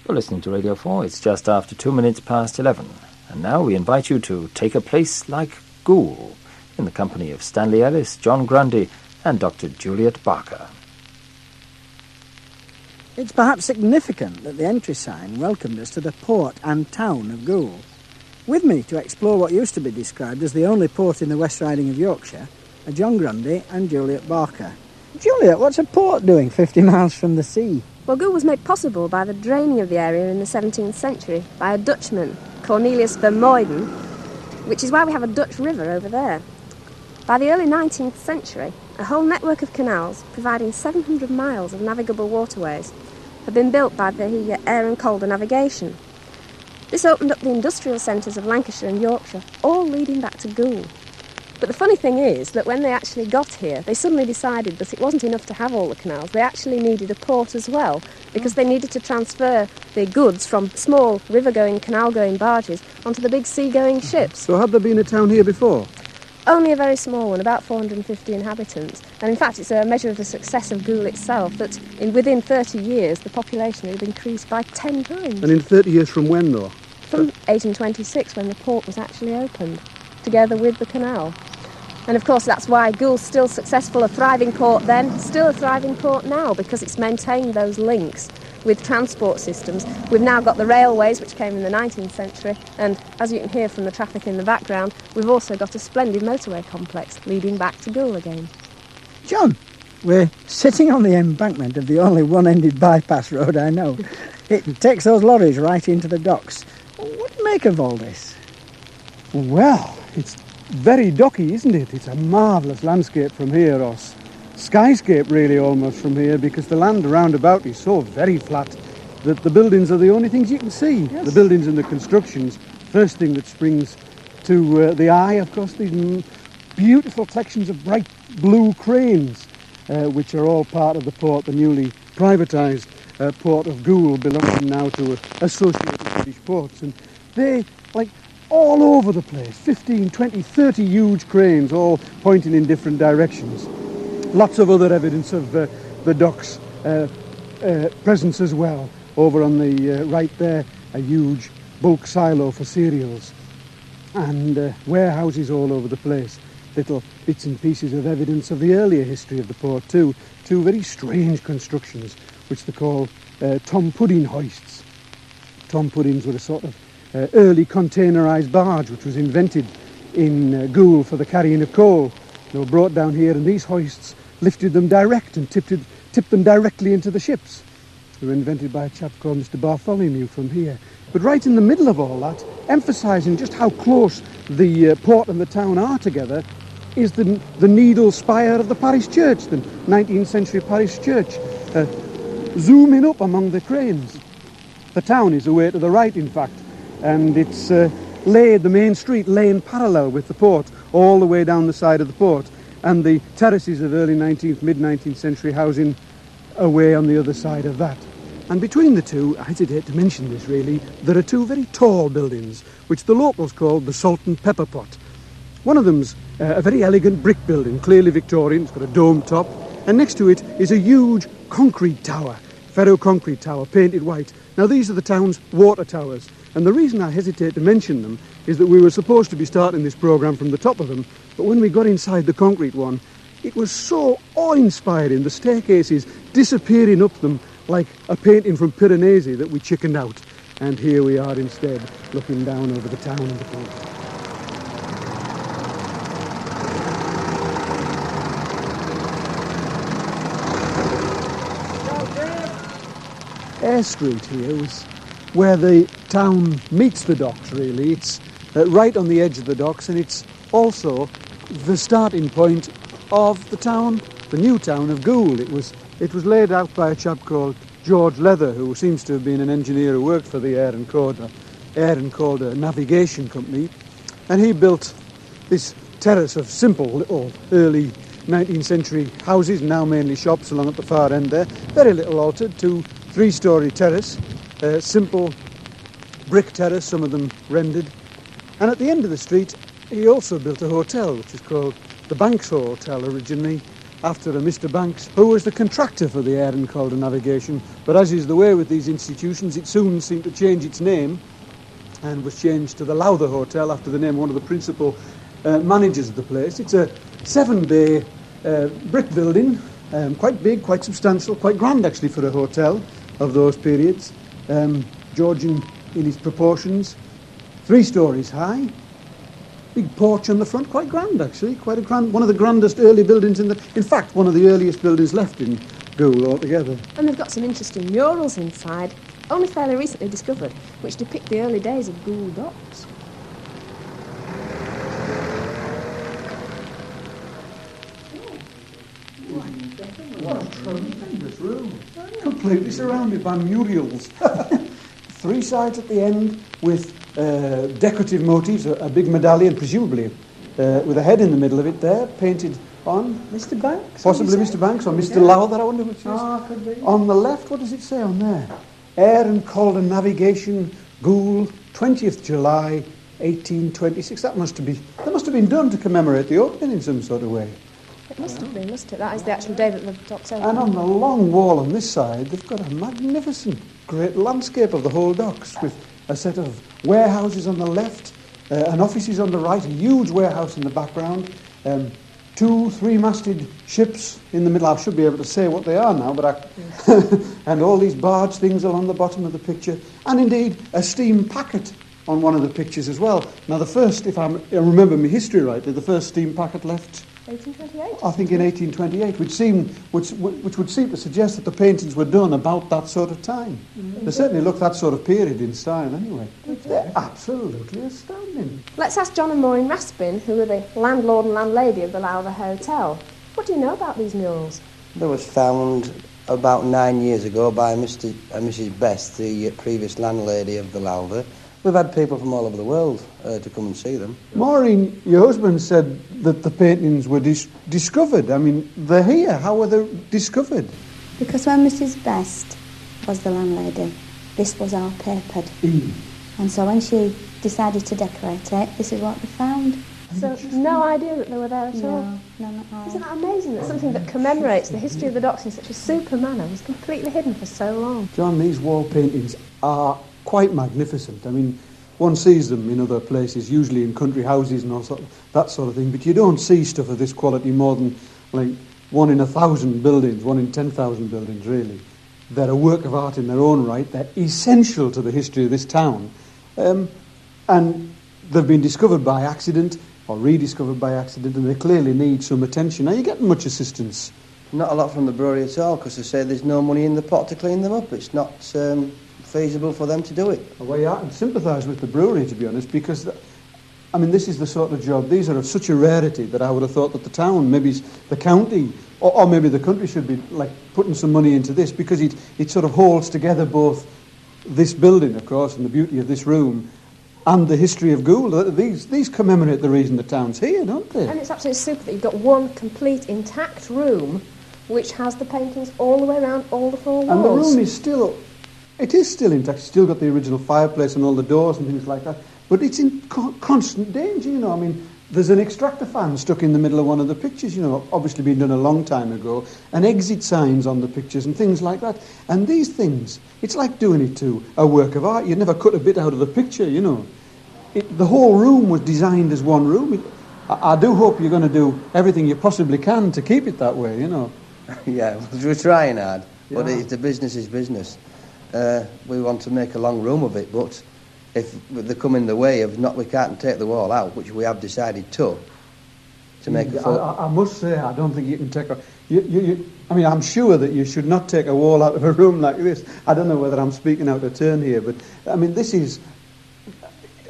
You're listening to Radio 4. It's just after 2 minutes past 11. And now we invite you to take a place like Goole, in the company of Stanley Ellis, John Grundy, and Dr. Juliet Barker. It's perhaps significant that the entry sign welcomed us to the port and town of Goole. With me to explore what used to be described as the only port in the West Riding of Yorkshire are John Grundy and Juliet Barker. Juliet, what's a port doing 50 miles from the sea? Well, Goole was made possible by the draining of the area in the 17th century by a Dutchman, Cornelius Vermuyden, which is why we have a Dutch river over there. By the early 19th century, a whole network of canals providing 700 miles of navigable waterways had been built by the Air and Calder navigation. This opened up the industrial centres of Lancashire and Yorkshire, all leading back to Goole. But the funny thing is that when they actually got here, they suddenly decided that it wasn't enough to have all the canals. They actually needed a port as well, because they needed to transfer the goods from small river-going, canal-going barges onto the big sea-going ships. So had there been a town here before? Only a very small one, about 450 inhabitants. And in fact, it's a measure of the success of Goole itself that within 30 years, the population had increased by 10 times. And in 30 years from when, though? From 1826, when the port was actually opened, together with the canal. And of course that's why Goole's still successful, a thriving port then, still a thriving port now, because it's maintained those links with transport systems. We've now got the railways, which came in the 19th century, and as you can hear from the traffic in the background, we've also got a splendid motorway complex leading back to Goole again. John, we're sitting on the embankment of the only one-ended bypass road I know. It takes those lorries right into the docks. What do you make of all this? Well, it's very docky, isn't it? It's a marvellous landscape from here, or skyscape really almost from here, because the land around about is so very flat that the buildings are the only things you can see. Yes. The buildings and the constructions. First thing that springs to the eye, of course, these beautiful collections of bright blue cranes, which are all part of the port, the newly privatised port of Goole, belonging now to Associated British Ports. And they, like, all over the place, 15, 20, 30 huge cranes, all pointing in different directions. Lots of other evidence of the docks' presence as well. Over on the right there, a huge bulk silo for cereals. And warehouses all over the place. Little bits and pieces of evidence of the earlier history of the port too. Two very strange constructions, which they call Tom Pudding hoists. Tom Puddings were a sort of early containerised barge which was invented in Goole for the carrying of coal. They were brought down here, and these hoists lifted them direct and tipped them directly into the ships. They were invented by a chap called Mr. Bartholomew from here. But right in the middle of all that, emphasising just how close the port and the town are together, is the needle spire of the parish church, the 19th century parish church, zooming up among the cranes. The town is away to the right, in fact, and it's laid, the main street laying parallel with the port, all the way down the side of the port, and the terraces of early 19th, mid-19th century housing away on the other side of that. And between the two, I hesitate to mention this really, there are two very tall buildings, which the locals call the Salt and Pepper Pot. One of them's a very elegant brick building, clearly Victorian, it's got a dome top, and next to it is a huge concrete tower, ferro-concrete tower, painted white. Now these are the town's water towers, and the reason I hesitate to mention them is that we were supposed to be starting this programme from the top of them, but when we got inside the concrete one, it was so awe-inspiring, the staircases disappearing up them like a painting from Piranesi, that we chickened out. And here we are instead, looking down over the town and the port. Eyre Street here was where the town meets the docks, really. It's right on the edge of the docks, and it's also the starting point of the town, the new town of Goole. It was laid out by a chap called George Leather, who seems to have been an engineer who worked for the Air and Calder Navigation Company, and he built this terrace of simple little early 19th century houses, now mainly shops along at the far end there, very little altered, 2-3-storey terrace, simple brick terrace, some of them rendered. And at the end of the street he also built a hotel, which is called the Banks Hotel originally, after a Mr. Banks, who was the contractor for the Air and Calder Navigation. But as is the way with these institutions, it soon seemed to change its name and was changed to the Lowther Hotel after the name of one of the principal managers of the place. It's a 7-bay brick building, quite big, quite substantial, quite grand actually for a hotel of those periods. Georgian in its proportions, 3 stories high. Big porch on the front, quite grand actually, quite a grand, one of the grandest early buildings in fact, one of the earliest buildings left in Goole altogether. And they've got some interesting murals inside, only fairly recently discovered, which depict the early days of Goole docks. What a tremendous room. Completely surrounded by murals. 3 sides at the end with decorative motifs, a big medallion, presumably with a head in the middle of it there, painted on... Mr. Banks? Possibly Mr. Banks or Mr. Lowther, I wonder which it is. Oh, could be. On the left, what does it say on there? Air and Calder Navigation, Goole, 20th July, 1826. That must have been done to commemorate the opening in some sort of way. It must have been, must it? That is the actual day that the docks opened. And on the long wall on this side, they've got a magnificent, great landscape of the whole docks with a set of warehouses on the left, and offices on the right, a huge warehouse in the background, 2 3-masted ships in the middle. I should be able to say what they are now, but and all these barge things along the bottom of the picture, and indeed a steam packet on one of the pictures as well. Now the first, if I remember my history rightly, the first steam packet left 1828? I think in 1828, which would seem to suggest that the paintings were done about that sort of time. They certainly look that sort of period in style anyway. They're absolutely astounding. Let's ask John and Maureen Raspin, who are the landlord and landlady of the Lowther Hotel. What do you know about these murals? They was found about 9 years ago by Mr. and Mrs. Best, the previous landlady of the Lowther. We've had people from all over the world to come and see them. Maureen, your husband said that the paintings were discovered. I mean, they're here. How were they discovered? Because when Mrs. Best was the landlady, this was all papered. And so when she decided to decorate it, this is what they found. So no idea that they were there at all? No, none at all. Isn't that amazing that something that commemorates the history of the docks in such a super manner was completely hidden for so long? John, these wall paintings are quite magnificent. I mean, one sees them in other places, usually in country houses and all that sort of thing, but you don't see stuff of this quality more than like 1 in 1,000 buildings, 1 in 10,000 buildings, really. They're a work of art in their own right. They're essential to the history of this town. And they've been discovered by accident or rediscovered by accident, and they clearly need some attention. Are you getting much assistance? Not a lot from the brewery at all, because they say there's no money in the pot to clean them up. It's not feasible for them to do it. Well, yeah, I can sympathise with the brewery, to be honest, because, this is the sort of job, these are of such a rarity that I would have thought that the town, maybe the county, or maybe the country should be, like, putting some money into this, because it sort of holds together both this building, of course, and the beauty of this room, and the history of Goole. These commemorate the reason the town's here, don't they? And it's absolutely super that you've got one complete intact room which has the paintings all the way around all the 4 walls. And the room is still intact. It's still got the original fireplace and all the doors and things like that. But it's in constant danger, you know. There's an extractor fan stuck in the middle of one of the pictures, you know, obviously been done a long time ago, and exit signs on the pictures and things like that. And these things, it's like doing it to a work of art. You never cut a bit out of the picture, you know. The whole room was designed as one room. I do hope you're going to do everything you possibly can to keep it that way, you know. Yeah, we're trying hard, but Yeah. the business is business. We want to make a long room of it, but if they come in the way of we can't take the wall out, which we have decided to make a full... I must say, I don't think you can take I'm sure that you should not take a wall out of a room like this. I don't know whether I'm speaking out of turn here, but, this is...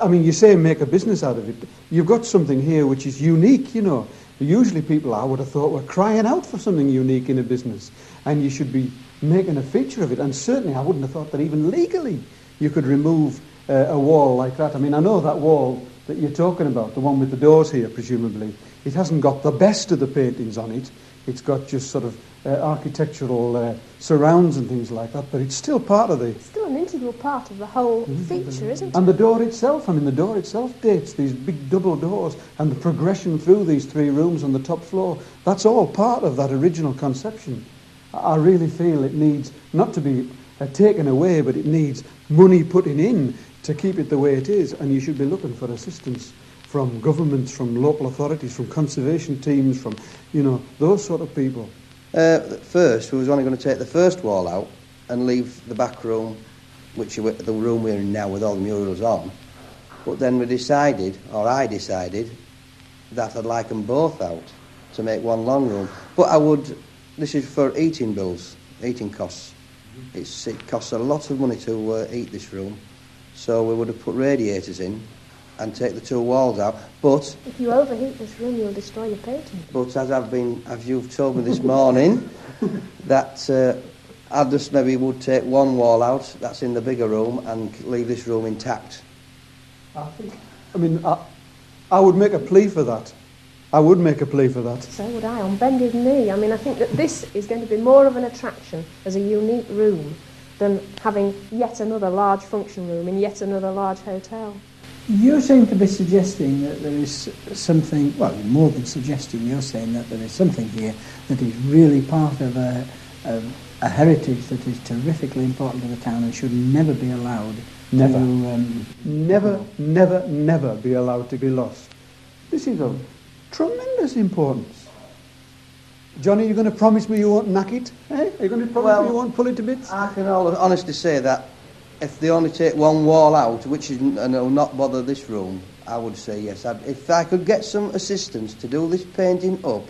you say make a business out of it. You've got something here which is unique, you know. Usually people, I would have thought, were crying out for something unique in a business, and you should be making a feature of it. And certainly I wouldn't have thought that even legally you could remove a wall like that. I know that wall that you're talking about, the one with the doors here, presumably, it hasn't got the best of the paintings on it. It's got just sort of architectural surrounds and things like that, but it's still part of the... It's still an integral part of the whole feature, isn't it? And the door itself, the door itself dates, these big double doors, and the progression through these 3 rooms on the top floor, that's all part of that original conception. I really feel it needs not to be taken away, but it needs money putting in to keep it the way it is, and you should be looking for assistance from governments, from local authorities, from conservation teams, from, those sort of people. At first, we was only going to take the first wall out and leave the back room, which is the room we're in now with all the murals on. But then I decided that I'd like them both out to make one long room. But this is for eating bills, eating costs. It costs a lot of money to heat this room, so we would have put radiators in and take the 2 walls out. But if you overheat this room, you'll destroy your painting. But as you've told me this morning, that I just maybe would take 1 wall out, that's in the bigger room, and leave this room intact. I would make a plea for that. I would make a plea for that. So would I, on bended knee. I think that this is going to be more of an attraction as a unique room than having yet another large function room in yet another large hotel. You seem to be suggesting that there is something, well, more than suggesting, you're saying that there is something here that is really part of a heritage that is terrifically important to the town and should never be allowed never be allowed to be lost. This is of tremendous importance. Johnny, you're going to promise me you won't knack it? Eh? Are you going to promise me you won't pull it to bits? I can honestly say that if they only take 1 wall out, and it'll not bother this room, I would say yes. If I could get some assistance to do this painting up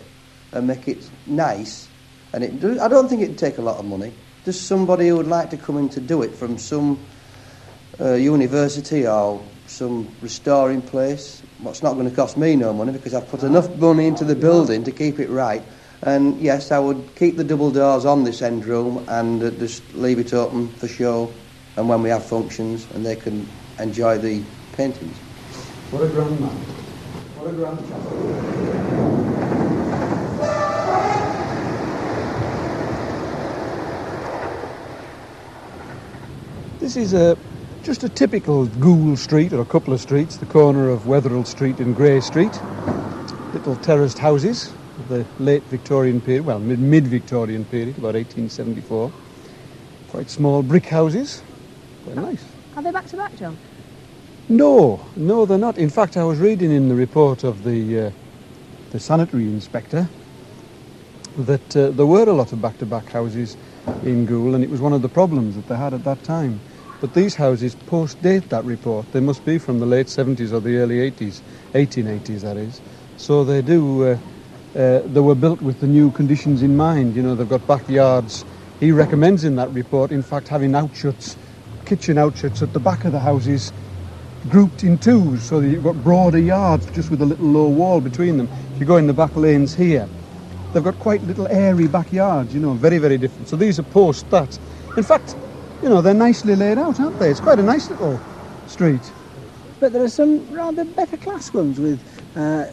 and make it nice, I don't think it'd take a lot of money. Just somebody who would like to come in to do it from some university or some restoring place. What's not going to cost me no money because I've put enough money into the building to keep it right. And yes, I would keep the double doors on this end room and just leave it open for show and when we have functions and they can enjoy the paintings. What a grand man. What a grand chap. This is just a typical Goole street, or a couple of streets, the corner of Wetherell Street and Grey Street. Little terraced houses of the late Victorian period, well, mid-Victorian period, about 1874. Quite small brick houses. Quite nice. Are they back to back, John? No, they're not. In fact, I was reading in the report of the sanitary inspector that there were a lot of back-to-back houses in Goole, and it was one of the problems that they had at that time. But these houses post-date that report. They must be from the late 70s or the early 80s, 1880s that is. So they do, they were built with the new conditions in mind. They've got backyards. He recommends in that report, in fact, having outshuts, kitchen outshuts at the back of the houses, grouped in 2s, so that you've got broader yards just with a little low wall between them. If you go in the back lanes here, they've got quite little airy backyards, very, very different. So these are post that. In fact, they're nicely laid out, aren't they? It's quite a nice little street. But there are some rather better class ones with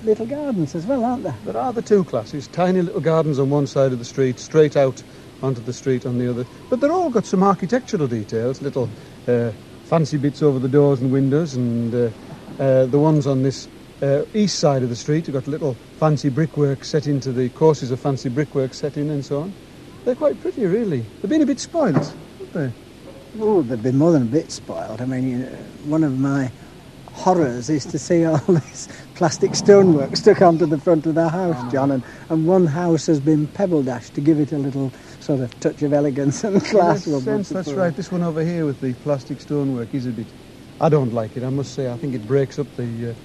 little gardens as well, aren't there? There are the 2 classes, tiny little gardens on one side of the street, straight out onto the street on the other. But they're all got some architectural details, little fancy bits over the doors and windows, and the ones on this east side of the street have got little fancy brickwork set into the courses of fancy brickwork set in and so on. They're quite pretty, really. They've been a bit spoilt, haven't they? Oh, they've been more than a bit spoiled. One of my horrors is to see all this plastic stonework stuck onto the front of the house, John, and one house has been pebble dashed to give it a little sort of touch of elegance and class. That's right. This one over here with the plastic stonework is a bit... I don't like it, I must say. I think it breaks up the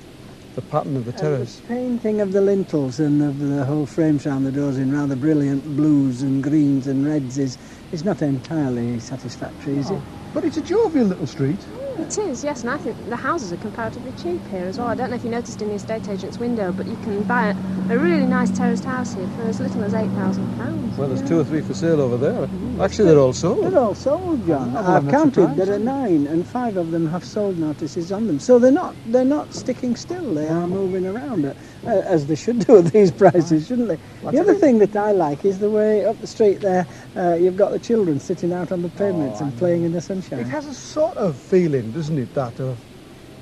pattern of the terrace. The painting of the lintels and of the whole frames around the doors in rather brilliant blues and greens and reds is not entirely satisfactory, is it? But it's a jovial little street. It is, yes, and I think the houses are comparatively cheap here as well. I don't know if you noticed in the estate agent's window, but you can buy a really nice terraced house here for as little as £8,000. Well, there's 2 or 3 for sale over there. Actually, they're all sold. They're all sold, John. Well, I've I'm not counted. surprised. There are 9, and 5 of them have sold notices on them. So they're not sticking still. They are moving around, as they should do at these prices, shouldn't they? The other thing that I like is the way up the street there, you've got the children sitting out on the pavements and playing in the sunshine. It has a sort of feeling, doesn't it, that of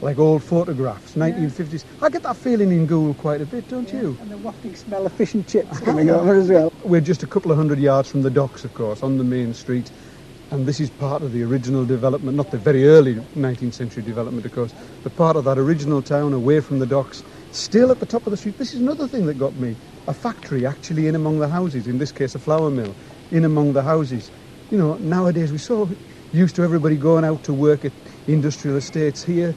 like old photographs, 1950s. I get that feeling in Goole quite a bit, don't you? And the wafting smell of fish and chips coming over as well. We're just a couple of 100 yards from the docks, of course, on the main street. And this is part of the original development, not the very early 19th century development, of course, but part of that original town away from the docks, still at the top of the street. This is another thing that got me. A factory actually in among the houses, in this case a flour mill, in among the houses. You know, nowadays we're so used to everybody going out to work at industrial estates. Here,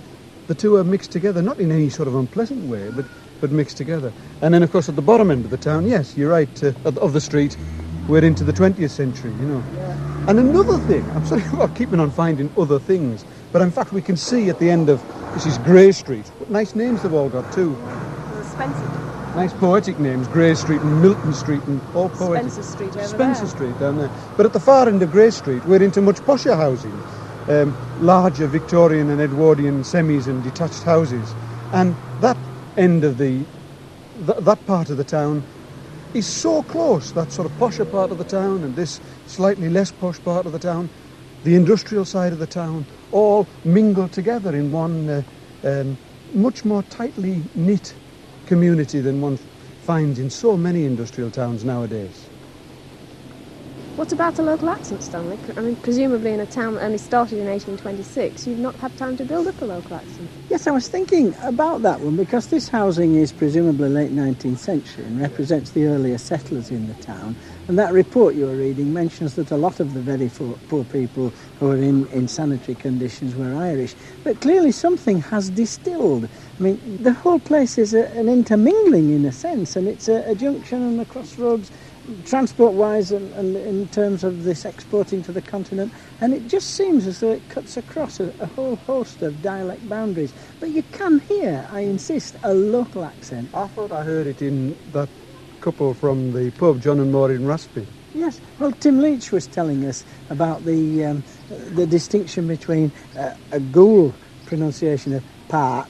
the two are mixed together, not in any sort of unpleasant way, but mixed together. And then, of course, at the bottom end of the town, yes, you're right, of the street, we're into the 20th century, you know. Yeah. And another thing, I'm sorry about keeping on finding other things, but in fact we can see at the end of, this is Grey Street. What nice names they've all got too. Spencer. Nice poetic names, Grey Street and Milton Street and all poetic. Spencer Street over Spencer there. Street down there. But at the far end of Grey Street, we're into much posher housing. Larger Victorian and Edwardian semis and detached houses. And that end of that part of the town is so close, that sort of posher part of the town and this slightly less posh part of the town, the industrial side of the town, all mingled together in one much more tightly knit community than one finds in so many industrial towns nowadays. What about a local accent, Stanley? I mean, presumably in a town that only started in 1826, you've not had time to build up a local accent. Yes, I was thinking about that one because this housing is presumably late 19th century and represents the earlier settlers in the town. And that report you were reading mentions that a lot of the very poor people who were in sanitary conditions were Irish. But clearly something has distilled. I mean, the whole place is an intermingling in a sense, and it's a junction and a crossroads, transport-wise and in terms of this exporting to the continent, and it just seems as though it cuts across a whole host of dialect boundaries. But you can hear, I insist, a local accent. I thought I heard it in that couple from the pub, John and Maureen Raspy. Yes, well, Tim Leach was telling us about the distinction between a Goole pronunciation of part,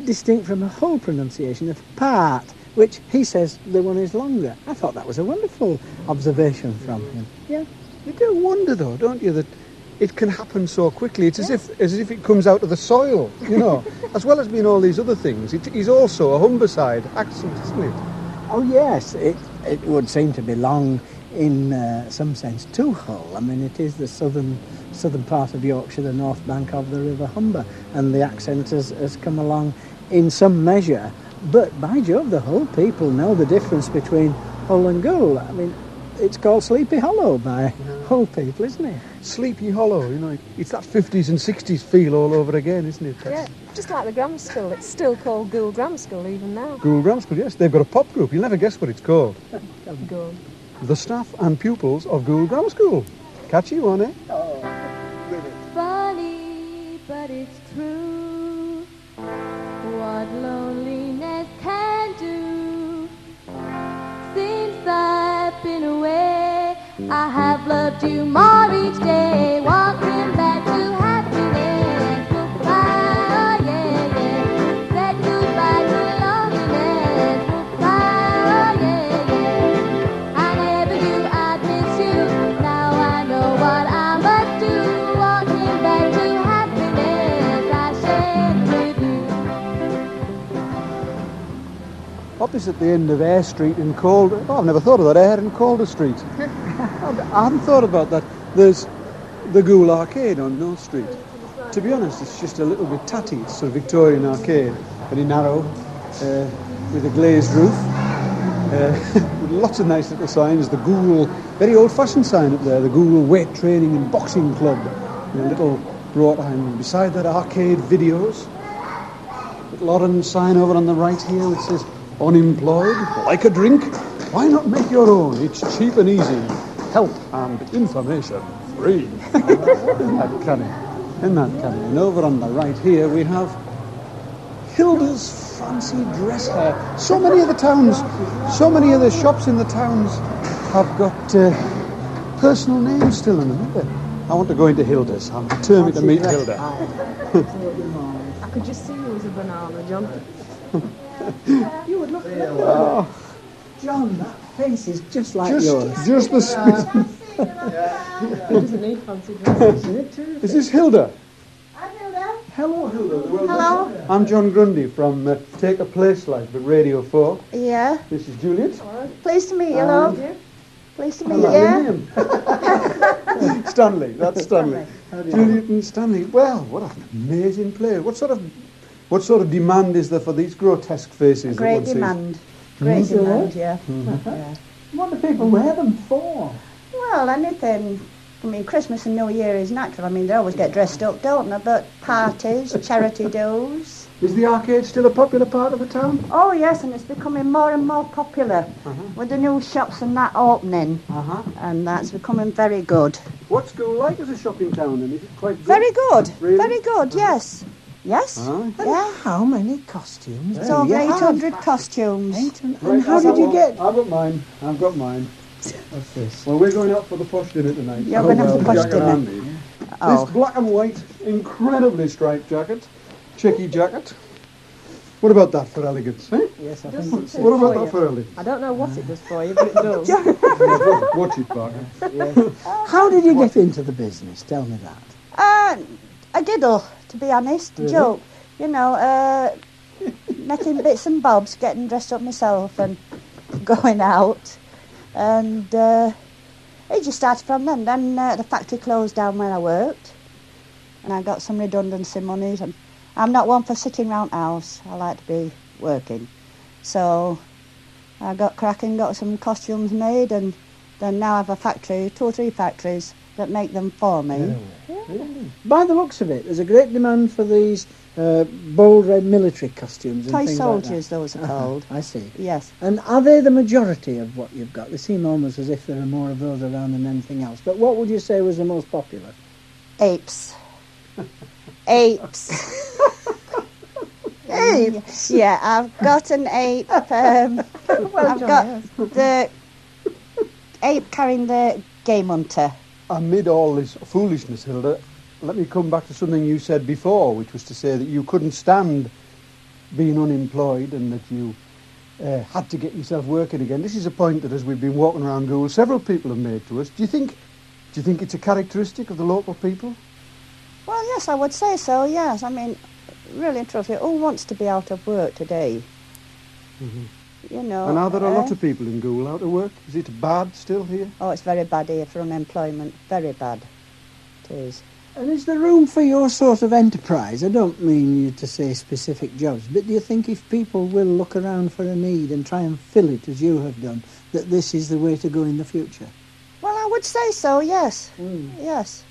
distinct from a whole pronunciation of part, which he says the one is longer. I thought that was a wonderful observation from him. Yeah. You do wonder, though, don't you, that it can happen so quickly. It's as if it comes out of the soil, you know, as well as being all these other things. It is also a Humberside accent, isn't it? Oh, yes. It would seem to belong in some sense to Hull. I mean, it is the southern part of Yorkshire, the north bank of the River Humber, and the accent has come along in some measure. But by Jove, the Hull people know the difference between Hull and Goole. I mean, it's called Sleepy Hollow by Hull people, isn't it? Sleepy Hollow, you know, it's that 50s and 60s feel all over again, isn't it? Yeah, just like the grammar school. It's still called Goole Grammar School even now. Goole Grammar School, yes. They've got a pop group. You'll never guess what it's called. Go on. The staff and pupils of Goole Grammar School. Catchy one, eh? Oh, really? Funny, but it's true. What loneliness can do. Since I've been away, I have loved you more each day. Walking back to happiness. Goodbye, yeah, yeah. Said goodbye to loneliness. Goodbye, yeah, yeah. I never knew I'd miss you. Now I know what I must do. Walking back to happiness I shared with you. Opposite the end of Eyre Street in Calder. Oh, I've never thought of that, Eyre and Calder Street. I hadn't thought about that. There's the Goole Arcade on North Street. To be honest, it's just a little bit tatty. It's sort of Victorian arcade, very narrow, with a glazed roof, with lots of nice little signs. The Goole, very old-fashioned sign up there, the Goole Weight Training and Boxing Club. And a little wrought iron. Beside that, arcade videos. Little orange sign over on the right here which says, unemployed, like a drink? Why not make your own? It's cheap and easy. Help and information free. Isn't that canny? in that cabin. And over on the right here we have Hilda's fancy dress hair. So many of the shops in the towns have got personal names still in them, haven't they? I want to go into Hilda's. I'm determined to meet Hilda. I could just see you as a banana, John. You would look at that. Oh, John, that face is just like yours. just the spit. He doesn't need fancy dresses. Is this Hilda? I'm Hilda. Hello, Hilda. Hello. I'm John Grundy from Take a Place Like with Radio 4. Yeah. This is Juliet. Pleased to meet you, love. Pleased to meet Your you. name? Stanley. That's Stanley. Juliet and Stanley. Well, what an amazing play. What sort of demand is there for these grotesque faces? Great demand. Great demand, yeah. Yeah. What do people wear them for? Well, anything. I mean, Christmas and New Year is natural. I mean, they always get dressed up, don't they? But parties, charity does. Is the arcade still a popular part of the town? Oh, yes, and it's becoming more and more popular with the new shops and that opening. And that's becoming very good. What's Goole like as a shopping town, and is it quite good? Very good. Really? Very good, yes. Yes. Yeah. How many costumes? It's over 800 costumes. And how did you get... I've got mine. What's this? Well, we're going out for the posh dinner tonight. You're going out for posh Jack and dinner? Andy. Oh. This black and white, incredibly striped jacket, checky jacket. What about that for elegance? Eh? Yes, I think so. What about that for elegance? I don't know what it does for you, but it does. Watch it, Parker. How did you get into the business? Tell me that. A diddle, to be honest. A joke. You know, making bits and bobs, getting dressed up myself and going out. And it just started from then. Then the factory closed down where I worked. And I got some redundancy money. And I'm not one for sitting round house. I like to be working. So I got cracking, got some costumes made, and then now I have a factory, 2 or 3 factories that make them for me. Really? By the looks of it, there's a great demand for these bold red military costumes and Toy things soldiers, like that. those are called. I see. Yes. And are they the majority of what you've got? They seem almost as if there are more of those around than anything else. But what would you say was the most popular? Apes. Apes. Apes? Yeah, I've got an ape. I've got the ape carrying the game hunter. Amid all this foolishness, Hilda, let me come back to something you said before, which was to say that you couldn't stand being unemployed and that you had to get yourself working again. This is a point that, as we've been walking around Goole, several people have made to us. Do you think it's a characteristic of the local people? Well, yes, I would say so, yes. I mean, really and truthfully, who wants to be out of work today? You know. And are there a lot of people in Goole out of work? Is it bad still here? Oh, it's very bad here for unemployment. Very bad. It is. And is there room for your sort of enterprise? I don't mean you to say specific jobs, but do you think if people will look around for a need and try and fill it as you have done, that this is the way to go in the future? Well, I would say so, yes. Yes.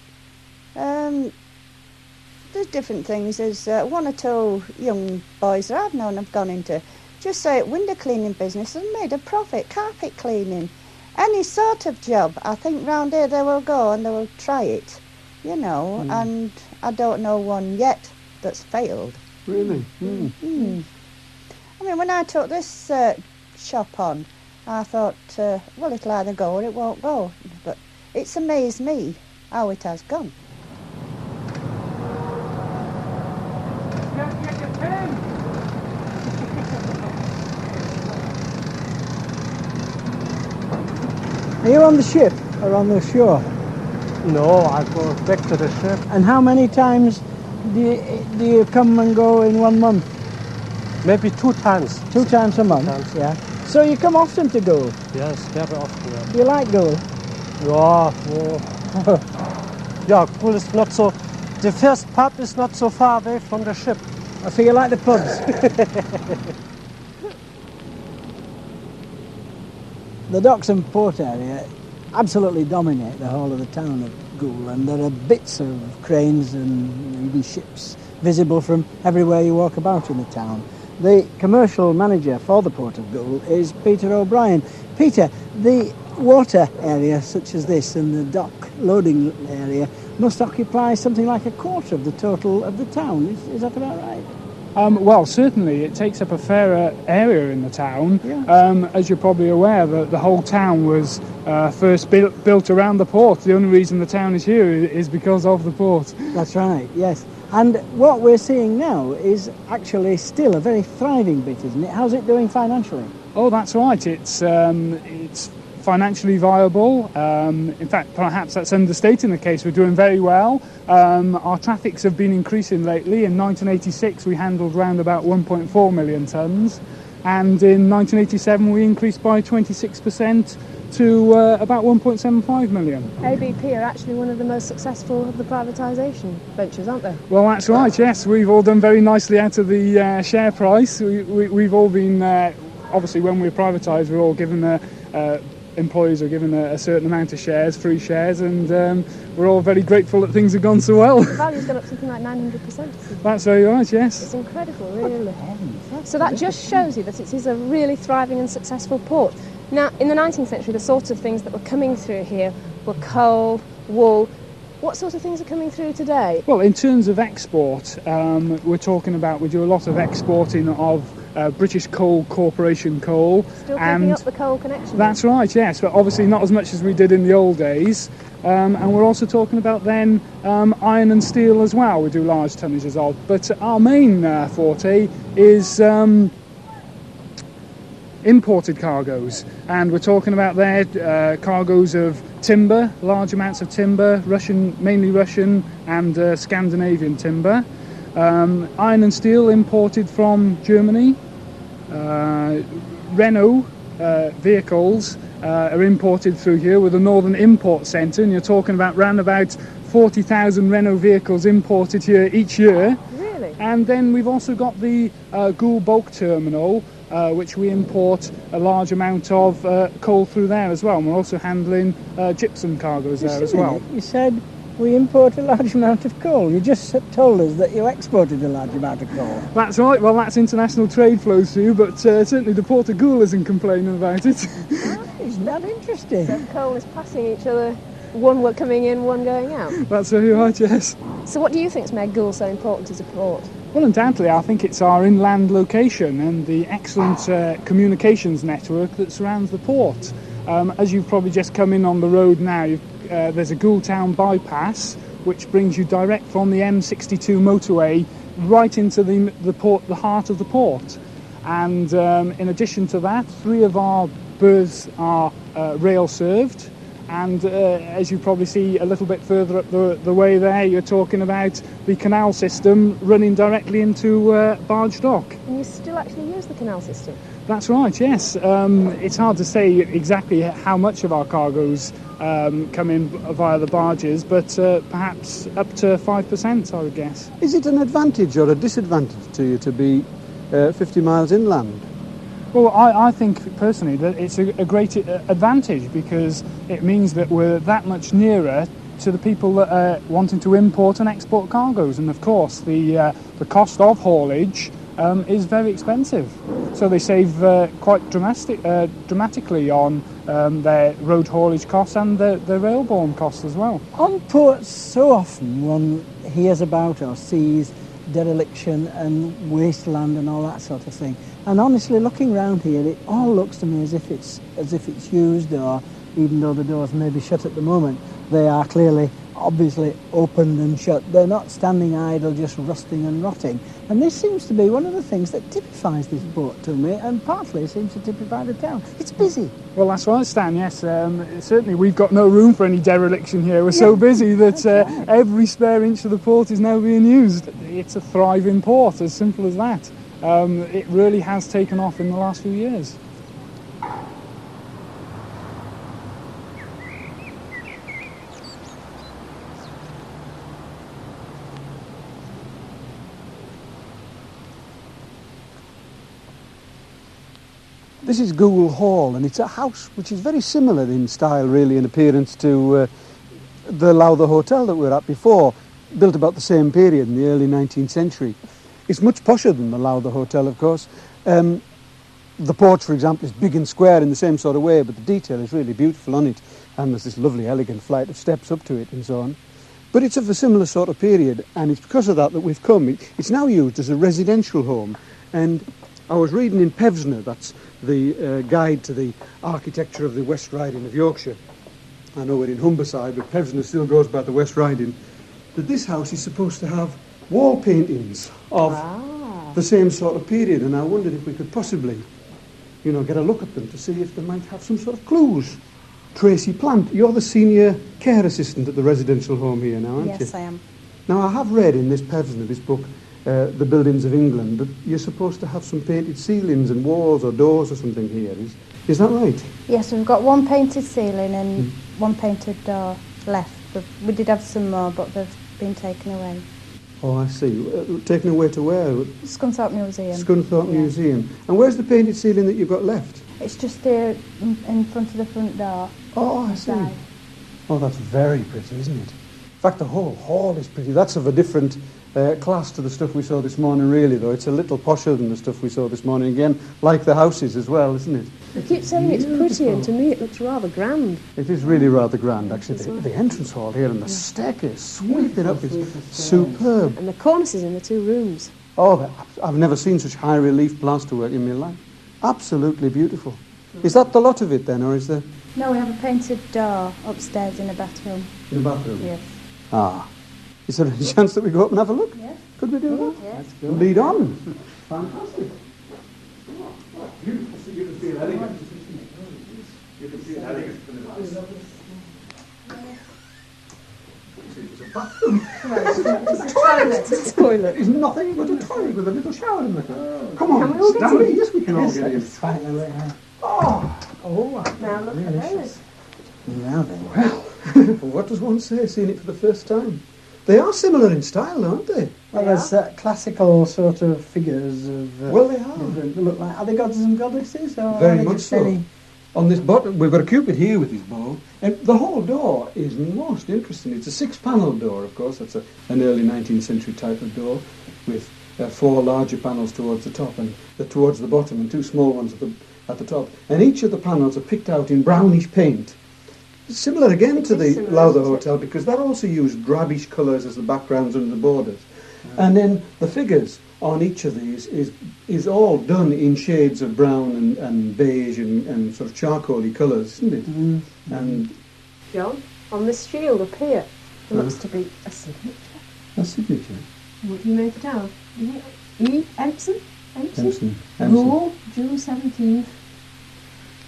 There's different things. There's 1 or 2 young boys that I've known have gone into just say window cleaning business and made a profit, carpet cleaning, any sort of job. I think round here they will go and they will try it, you know, and I don't know one yet that's failed. Really? I mean, when I took this shop on, I thought, well, it'll either go or it won't go. But it's amazed me how it has gone. Are you on the ship or on the shore? No, I go back to the ship. And how many times do you come and go in 1 month? Maybe 2 times. 2 times a month? Yeah. So you come often to Goole? Yes, very often. Yeah. Do you like Goole? Yeah, yeah, Goole is not so... The first pub is not so far away from the ship. So you like the pubs? The docks and port area absolutely dominate the whole of the town of Goole, and there are bits of cranes and even ships visible from everywhere you walk about in the town. The commercial manager for the Port of Goole is Peter O'Brien. Peter, the water area such as this and the dock loading area, must occupy something like a quarter of the total of the town. Is that about right? Well, certainly it takes up a fairer area in the town. Yeah. As you're probably aware, the whole town was first built around the port. The only reason the town is here is because of the port. That's right, yes. And what we're seeing now is actually still a very thriving bit, isn't it? How's it doing financially? Oh, that's right. It's financially viable. In fact, perhaps that's understating the case. We're doing very well. Our traffics have been increasing lately. In 1986, we handled around about 1.4 million tonnes, and in 1987, we increased by 26% to about 1.75 million. ABP are actually one of the most successful of the privatisation ventures, aren't they? Well, that's right, yes. We've all done very nicely out of the share price. We've all been, obviously, when we're privatised, we're all given employees are given a certain amount of shares, free shares, and we're all very grateful that things have gone so well. The value's gone up something like 900%. That's very right, yes. It's incredible, really. So that just shows you that it is a really thriving and successful port. Now, in the 19th century, the sorts of things that were coming through here were coal, wool. What sort of things are coming through today? Well, in terms of export, we do a lot of exporting of British Coal Corporation coal. Still keeping up the coal connection? That's right, yes, but obviously not as much as we did in the old days. And we're also talking about then iron and steel as well, we do large tonnages of. But our main forte is imported cargoes, and we're talking about there cargoes of timber, large amounts of timber, mainly Russian and Scandinavian timber. Iron and steel imported from Germany. Renault vehicles are imported through here with a Northern Import Centre, and you're talking about around about 40,000 Renault vehicles imported here each year. Really? And then we've also got the Goole bulk terminal, which we import a large amount of coal through there as well. And we're also handling gypsum cargoes there as well. You said we import a large amount of coal. You just told us that you exported a large amount of coal. That's right. Well, that's international trade flows through, but certainly the Port of Goole isn't complaining about it. Isn't that interesting? So coal is passing each other, one coming in, one going out. That's very right, yes. So what do you think's made Goole so important as a port? Well, undoubtedly, I think it's our inland location and the excellent communications network that surrounds the port. As you've probably just come in on the road now, there's a Goole Town bypass, which brings you direct from the M62 motorway right into the port, the heart of the port. And in addition to that, 3 of our berths are rail served. And as you probably see a little bit further up the way there, you're talking about the canal system running directly into Barge Dock. And you still actually use the canal system? That's right, yes. It's hard to say exactly how much of our cargoes come in via the barges, but perhaps up to 5%, I would guess. Is it an advantage or a disadvantage to you to be 50 miles inland? Well, I think personally that it's a great advantage, because it means that we're that much nearer to the people that are wanting to import and export cargoes. And of course, the cost of haulage is very expensive. So they save quite dramatically on their road haulage costs and their railborne costs as well. On ports, so often one hears about or sees dereliction and wasteland and all that sort of thing. And honestly, looking round here, it all looks to me as if it's used, or even though the doors may be shut at the moment, they are clearly, obviously opened and shut. They're not standing idle, just rusting and rotting. And this seems to be one of the things that typifies this port to me, and partly seems to typify the town. It's busy. Well, that's right, Stan, yes. Certainly we've got no room for any dereliction here. We're so busy that every spare inch of the port is now being used. It's a thriving port, as simple as that. It really has taken off in the last few years. This is Goole Hall, and it's a house which is very similar in style, really, in appearance to the Lowther Hotel that we were at before, built about the same period in the early 19th century. It's much posher than the Lowther Hotel, of course. The porch, for example, is big and square in the same sort of way, but the detail is really beautiful on it, and there's this lovely, elegant flight of steps up to it and so on. But it's of a similar sort of period, and it's because of that we've come. It's now used as a residential home, and I was reading in Pevsner, that's the guide to the architecture of the West Riding of Yorkshire. I know we're in Humberside, but Pevsner still goes by the West Riding, that this house is supposed to have wall paintings of the same sort of period, and I wondered if we could possibly, get a look at them to see if they might have some sort of clues. Tracy Plant, you're the senior care assistant at the residential home here now, aren't you? Yes, I am. Now, I have read in this Pevsner, this book, The Buildings of England, that you're supposed to have some painted ceilings and walls or doors or something here. Is that right? Yes, we've got one painted ceiling and one painted door left. We did have some more, but they've been taken away. Oh, I see. Taken away to where? Scunthorpe Museum. Scunthorpe Museum. And where's the painted ceiling that you've got left? It's just there in front of the front door. Oh, I see. Oh, that's very pretty, isn't it? In fact, the whole hall is pretty. That's of a different class to the stuff we saw this morning, really, though. It's a little posher than the stuff we saw this morning. Again, like the houses as well, isn't it? I keep saying it's pretty, and to me it looks rather grand. It is really rather grand, actually. The entrance hall here and the staircase sweeping up is superb. And the cornices in the two rooms. Oh, I've never seen such high relief plasterwork in my life. Absolutely beautiful. Is that the lot of it then, or is there... No, we have a painted door upstairs in the bathroom. In the bathroom? Yes. Ah. Is there any chance that we go up and have a look? Yes. Could we do that? Yes. Lead on. Fantastic. Beautiful. You can feel elegant. You can feel elegant from the glass. It's a bathroom. It's a toilet. It's nothing but a toilet with a little shower in it. Come on, Stanley. Yes, we can all get in. Oh, Now look at those. now then. Well, what does one say, seeing it for the first time? They are similar in style, aren't they? Well, there's classical sort of figures of... Well, they are. They look like... Are they gods and goddesses? Or Very are they much just so. any- On this bottom, we've got a Cupid here with his bow, and the whole door is most interesting. It's a 6-panel door, of course. That's an early 19th century type of door, with 4 larger panels towards the top and towards the bottom, and 2 small ones at the top. And each of the panels are picked out in brownish paint. Similar again to the Lowther Hotel, because that also used drabbish colours as the backgrounds and the borders. And then the figures on each of these is all done in shades of brown and beige and sort of charcoaly colours, isn't it? And John, on this shield up here, there looks to be a signature. a signature. What do you make it out? E. Empson? Empson. Goole, June 17th,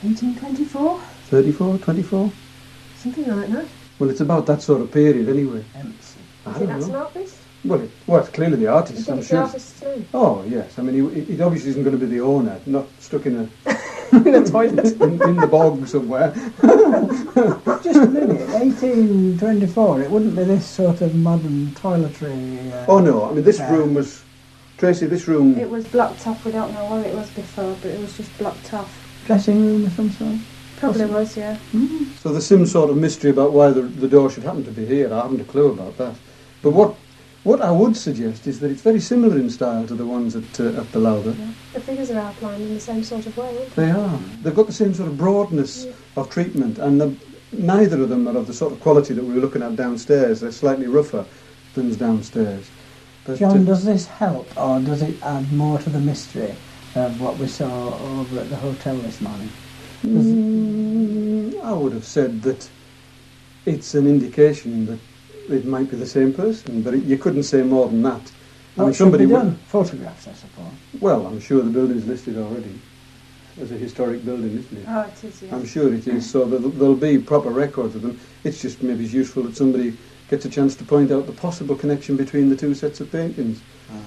1824? 34, 24? Something like that. Well, it's about that sort of period anyway. Empson. I You don't think that's an know. artist? Well, it's clearly the You artist, think I'm it's the sure. artist too? Oh, yes. I mean, he obviously isn't going to be the owner, not stuck in a In a toilet. in the bog somewhere. Just a minute, 1824, it wouldn't be this sort of modern toiletry... Oh, no. I mean, this room was... Tracy, this room... It was blocked off. We don't know what it was before, but it was just blocked off. Dressing room of some sort? Probably was, yeah. So there's some sort of mystery about why the door should happen to be here. I haven't a clue about that. But what I would suggest is that it's very similar in style to the ones at the Lowther. Yeah. The figures are outlined in the same sort of way, aren't they? They are. They've got the same sort of broadness of treatment, and neither of them are of the sort of quality that we were looking at downstairs. They're slightly rougher than downstairs. But, John, does this help, or does it add more to the mystery of what we saw over at the hotel this morning? I would have said that it's an indication that it might be the same person, but you couldn't say more than that. I mean, Somebody would- done? Photographs, I suppose. Well, I'm sure the building's listed already as a historic building, isn't it? Oh, it is, yeah. I'm sure it is, so there'll be proper records of them. It's just maybe it's useful that somebody gets a chance to point out the possible connection between the two sets of paintings.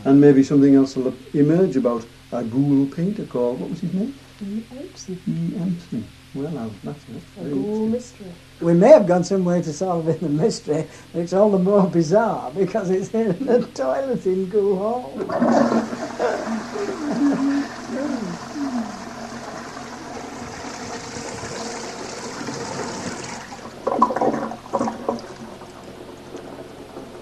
And maybe something else will emerge about a Goole painter called, what was his name? E. Empson. E. Empson. Well, that's it. A Very Goole interesting. mystery. We may have gone some way to solving the mystery, but it's all the more bizarre because it's in the toilet in Goole Hall.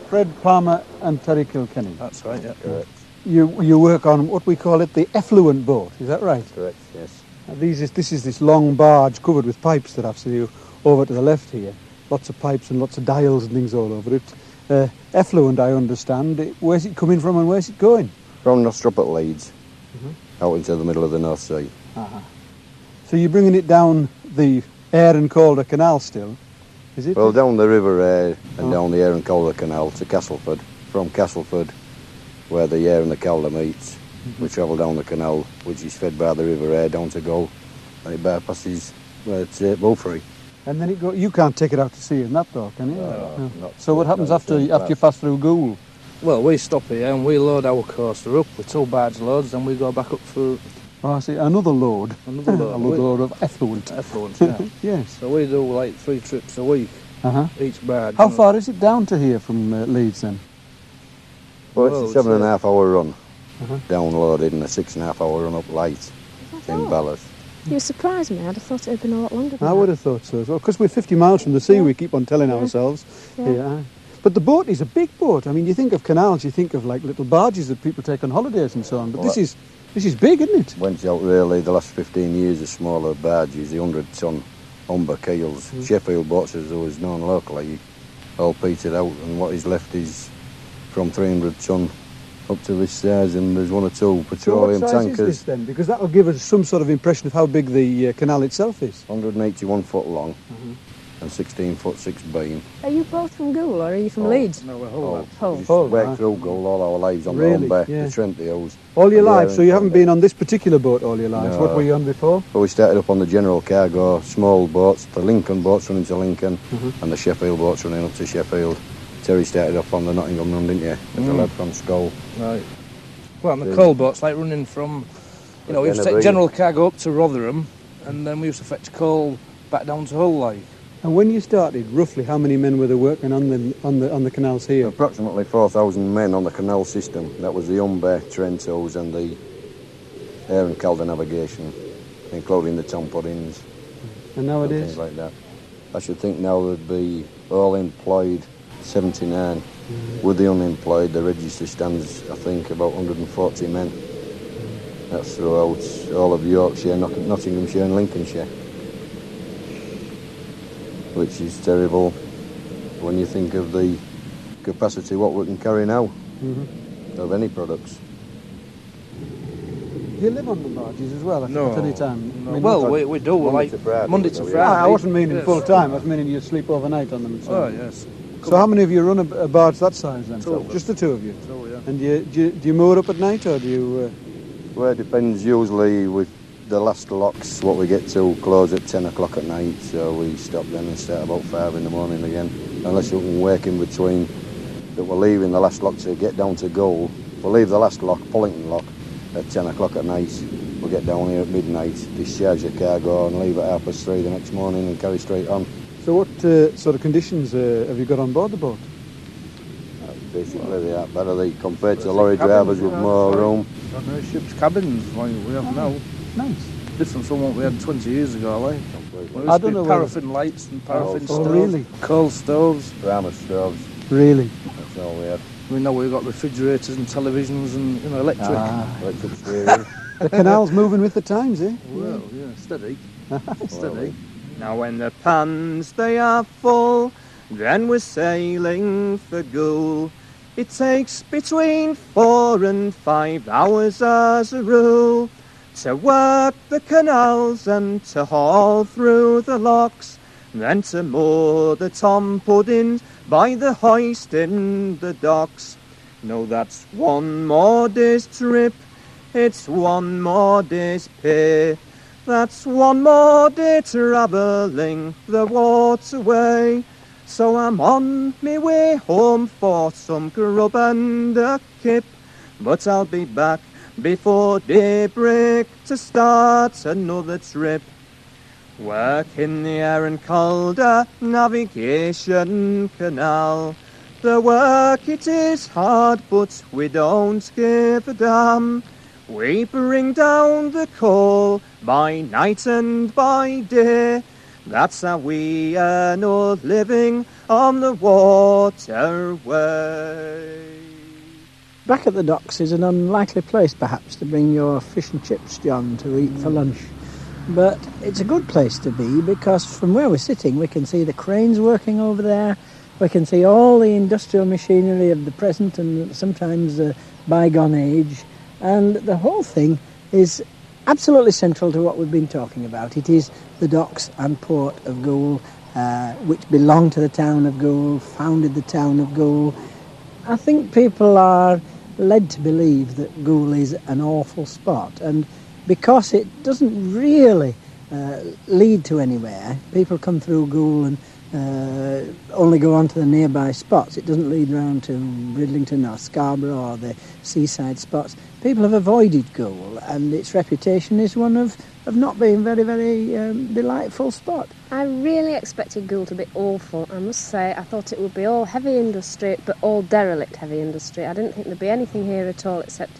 Fred Palmer and Terry Kilkenny. That's right, yeah. Correct. You work on what we call it the effluent boat, is that right? Correct, yes. This is this long barge covered with pipes that I've seen you over to the left here. Lots of pipes and lots of dials and things all over it. effluent, I understand. Where's it coming from and where's it going? From Nostrop at Leeds, out into the middle of the North Sea. So you're bringing it down the Ayr and Calder Canal still, is it? Well, down the River Ayr and down the Ayr and Calder Canal to Castleford. From Castleford, where the Ayr and the Calder meets, we travel down the canal, which is fed by the River Ayr down to Goole, and it bypasses Bulfrey. And then you can't take it out to sea in that though, can you? No. So what happens after you pass through Goole? Well, we stop here and we load our coaster up with 2 barge loads, then we go back up for... Oh, I see, another load. Another load. Another load of effluent. Effluent, yeah. Yes. So we do like 3 trips a week, each barge. How far is it down to here from Leeds then? Well, it's a 7.5 hour run, downloaded, and a 6.5 hour run up light in ballast. You surprised me. I'd have thought it had been a lot longer than I that. would have thought so as well, because we're 50 miles from the sea, we keep on telling ourselves. Yeah. But the boat is a big boat. I mean, you think of canals, you think of like little barges that people take on holidays and so on, but this is big, isn't it? Went out really the last 15 years of smaller barges, the 100-ton Humber keels, Sheffield boats as always known locally, all petered out, and what is left is from 300-ton up to this size, and there's 1 or 2 petroleum so what size tankers. Is this then? Because that will give us some sort of impression of how big the canal itself is. 181 foot long and 16 foot 6 beam. Are you both from Goole or are you from Leeds? No, we're Hull. We've worked through Goole all our lives on the Humber, the Trent Hills. All your life, so you haven't been on this particular boat all your life. No. What were you on before? Well, we started up on the general cargo, small boats, the Lincoln boats running to Lincoln, and the Sheffield boats running up to Sheffield. Terry started off on the Nottingham run, didn't you? As a lad from Skull. Right. Well, and the coal boats, like running from, we used to take general cargo up to Rotherham, and then we used to fetch coal back down to Hull, like. And when you started, roughly how many men were there working on the canals here? Approximately 4,000 men on the canal system. That was the Humber, Trent Hills, and the Ayr and Calder navigation, including the Tom Puddings. And nowadays? Things like that. I should think now there'd be all employed 79. With the unemployed, the register stands, I think, about 140 men. That's throughout all of Yorkshire, Nottinghamshire and Lincolnshire. Which is terrible when you think of the capacity what we can carry now of any products. Do you live on the barges as well at any time? No. Well, we do, Monday to Friday. I wasn't meaning full time, I was meaning you sleep overnight on them and so on. Yes. So how many of you run a barge that size then? Just the 2 of you? 2, yeah. And do you moor up at night or do you... Well, it depends. Usually with the last locks, what we get to close at 10 o'clock at night, so we stop then and start about 5 in the morning again. Unless you can work in between, that we're leaving the last lock to get down to Goole. We'll leave the last lock, Pullington lock, at 10 o'clock at night. We'll get down here at midnight, discharge the cargo and leave at 3:30 the next morning and carry straight on. So what sort of conditions have you got on board the boat? Basically they are better compared to lorry drivers with more room. Ship's cabins like we have now. Nice. Different from what we had 20 years ago, like. I don't know paraffin lights and paraffin stoves. Really? Coal stoves. Ramus stoves. Really? That's all we had. We know we've got refrigerators and televisions and electric. Electric steering. The canal's moving with the times, eh? Well, yeah, steady. Steady. Now when the pans they are full, then we're sailing for Goole. It takes between 4 and 5 hours as a rule to work the canals and to haul through the locks, then to moor the Tom Puddings by the hoist in the docks. No, that's 1 more day's trip, it's 1 more day's pay. That's 1 more day travelling the waterway. So I'm on me way home for some grub and a kip, but I'll be back before daybreak to start another trip. Work in the Ayr and Calder navigation canal. The work it is hard, but we don't give a damn. We bring down the coal by night and by day. That's how we earn our living on the waterway. Back at the docks is an unlikely place, perhaps, to bring your fish and chips, John, to eat for lunch. But it's a good place to be because from where we're sitting we can see the cranes working over there We can see all the industrial machinery of the present and sometimes bygone age, and the whole thing is absolutely central to what we've been talking about. It is the docks and port of Goole, which belong to the town of Goole, founded the town of Goole. I think people are led to believe that Goole is an awful spot, and because it doesn't really lead to anywhere, people come through Goole and only go on to the nearby spots. It doesn't lead round to Bridlington or Scarborough or the seaside spots. People have avoided Goole, and its reputation is one of not being very, very delightful spot. I really expected Goole to be awful, I must say. I thought it would be all heavy industry, but all derelict heavy industry. I didn't think there'd be anything here at all except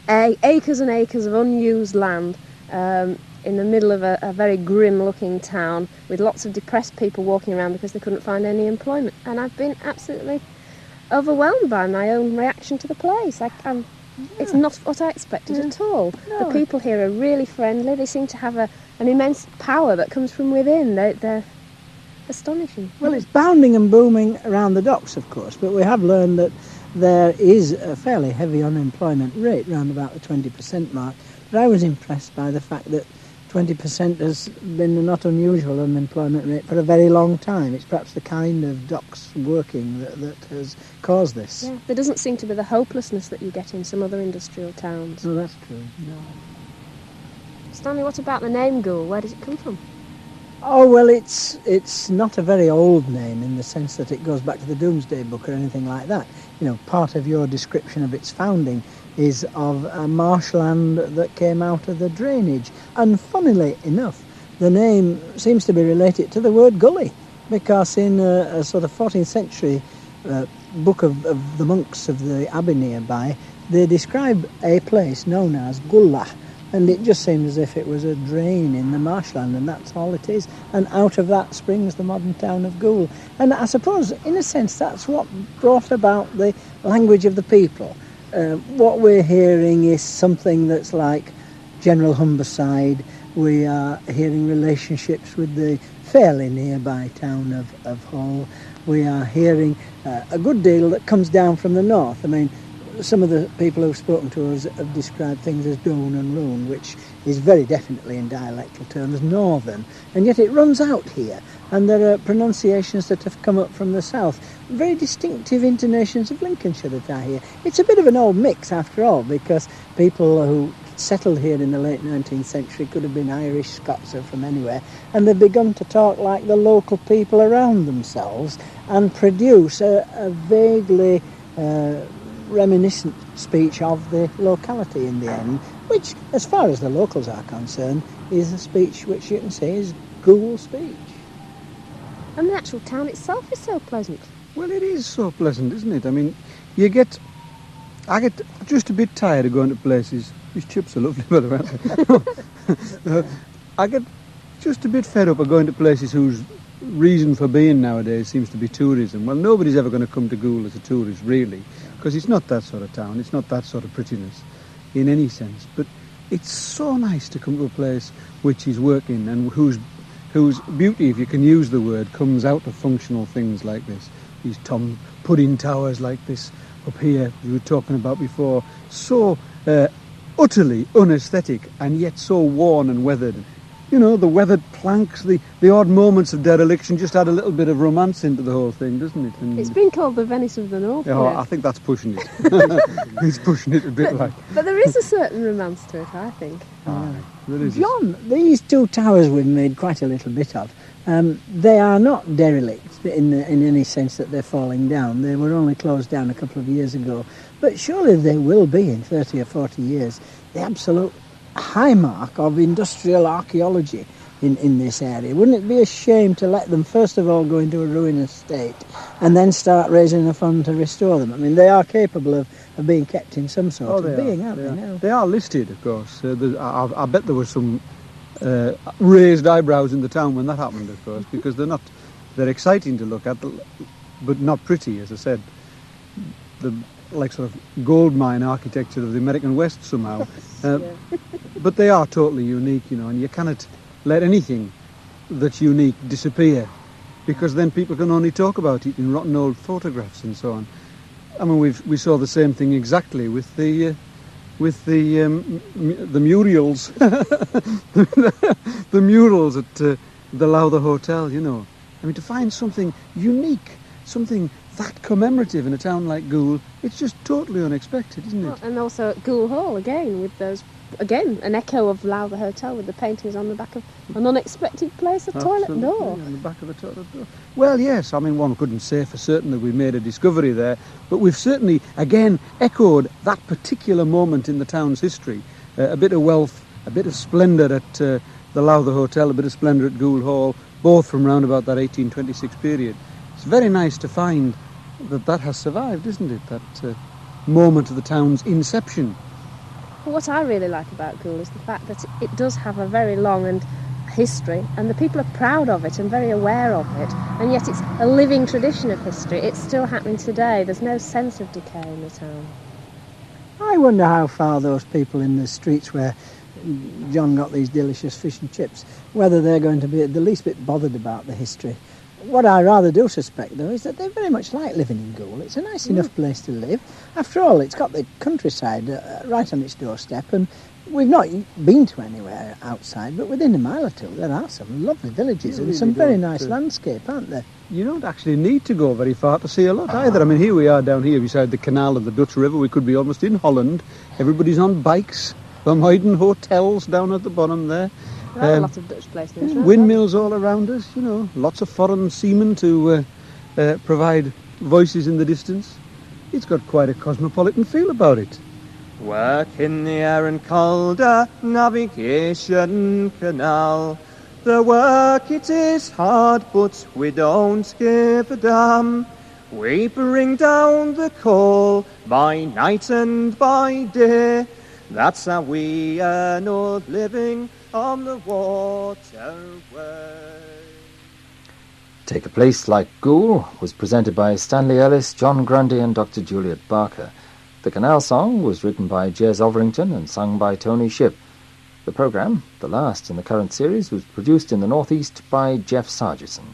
acres and acres of unused land in the middle of a very grim-looking town with lots of depressed people walking around because they couldn't find any employment. And I've been absolutely overwhelmed by my own reaction to the place. It's not what I expected at all. No. The people here are really friendly. They seem to have an immense power that comes from within. They're astonishing. Well, it's bounding and booming around the docks, of course, but we have learned that there is a fairly heavy unemployment rate, around about the 20% mark. But I was impressed by the fact that 20% has been a not unusual unemployment rate for a very long time. It's perhaps the kind of docks working that has caused this. Yeah, there doesn't seem to be the hopelessness that you get in some other industrial towns. No, that's true. No. Stanley, what about the name Goole? Where does it come from? Oh, well, it's not a very old name in the sense that it goes back to the Domesday Book or anything like that. You know, part of your description of its founding is of a marshland that came out of the drainage. And funnily enough, the name seems to be related to the word gully, because in a sort of 14th century book of the monks of the abbey nearby, they describe a place known as Gulla, and it just seems as if it was a drain in the marshland, and that's all it is. And out of that springs the modern town of Goole. And I suppose, in a sense, that's what brought about the language of the people. What we're hearing is something that's like General Humberside. We are hearing relationships with the fairly nearby town of Hull. We are hearing a good deal that comes down from the north. I mean, some of the people who've spoken to us have described things as Doon and Roon, which is very definitely in dialectal terms northern, and yet it runs out here, and there are pronunciations that have come up from the south, very distinctive intonations of Lincolnshire that I hear. It's a bit of an old mix after all, because people who settled here in the late 19th century could have been Irish, Scots, or from anywhere, and they've begun to talk like the local people around themselves and produce a vaguely reminiscent speech of the locality in the end, which, as far as the locals are concerned, is a speech which you can say is Goole speech. And the actual town itself is so pleasant. Well, it is so pleasant, isn't it? I mean, I get just a bit tired of going to places. These chips are lovely, by the way. I get just a bit fed up of going to places whose reason for being nowadays seems to be tourism. Well, nobody's ever going to come to Goole as a tourist, really, because it's not that sort of town. It's not that sort of prettiness in any sense. But it's so nice to come to a place which is working and whose beauty, if you can use the word, comes out of functional things like this. These Tom pudding towers like this up here you were talking about before, so utterly unaesthetic and yet so worn and weathered. You know, the weathered planks, the odd moments of dereliction just add a little bit of romance into the whole thing, doesn't it? And it's been called the Venice of the North. Oh, I think that's pushing it. It's pushing it a bit like. But there is a certain romance to it, I think. There is. John, these two towers we've made quite a little bit of, they are not derelict in any sense that they're falling down. They were only closed down a couple of years ago. But surely they will be in 30 or 40 years. The absolute high mark of industrial archaeology in this area. Wouldn't it be a shame to let them first of all go into a ruinous state and then start raising a fund to restore them? I mean, they are capable of being kept in some sort of being, aren't they? Now? They are listed, of course. I bet there were some raised eyebrows in the town when that happened, of course, because they're exciting to look at, but not pretty, as I said. The like sort of gold mine architecture of the American West somehow. But they are totally unique, you know, and you cannot let anything that's unique disappear because then people can only talk about it in rotten old photographs and so on. I mean, we saw the same thing exactly with the murals, the murals at the Lowther Hotel. You know, I mean, to find something unique, something that commemorative in a town like Goole, it's just totally unexpected, isn't it? Well, and also at Goole Hall again, with those, again, an echo of Lowther Hotel with the paintings on the back of an unexpected place, a toilet door. On the back of a toilet door. Well, yes, I mean, one couldn't say for certain that we made a discovery there, but we've certainly, again, echoed that particular moment in the town's history. A bit of wealth, a bit of splendour at the Lowther Hotel, a bit of splendour at Goole Hall, both from round about that 1826 period. It's very nice to find that has survived, isn't it? That moment of the town's inception. What I really like about Goole is the fact that it does have a very long and history, and the people are proud of it and very aware of it, and yet it's a living tradition of history. It's still happening today. There's no sense of decay in the town. I wonder how far those people in the streets where John got these delicious fish and chips, whether they're going to be the least bit bothered about the history. What I rather do suspect, though, is that they very much like living in Goole. It's a nice enough place to live. After all, it's got the countryside right on its doorstep, and we've not been to anywhere outside, but within a mile or two there are some lovely villages and some very nice landscape, aren't there? You don't actually need to go very far to see a lot either. I mean, here we are down here beside the canal of the Dutch River. We could be almost in Holland. Everybody's on bikes. Vermuyden hotels down at the bottom there. There are a lot of Dutch places. Windmills all around us, you know, lots of foreign seamen to provide voices in the distance. It's got quite a cosmopolitan feel about it. Work in the Erin Calder Navigation Canal. The work it is hard, but we don't give a damn. We bring down the coal by night and by day. That's how we earn our living on the waterway. Take a Place Like Goole was presented by Stanley Ellis, John Grundy and Dr. Juliet Barker. The canal song was written by Jez Overington and sung by Tony Shipp. The programme, the last in the current series, was produced in the North East by Jeff Sargison.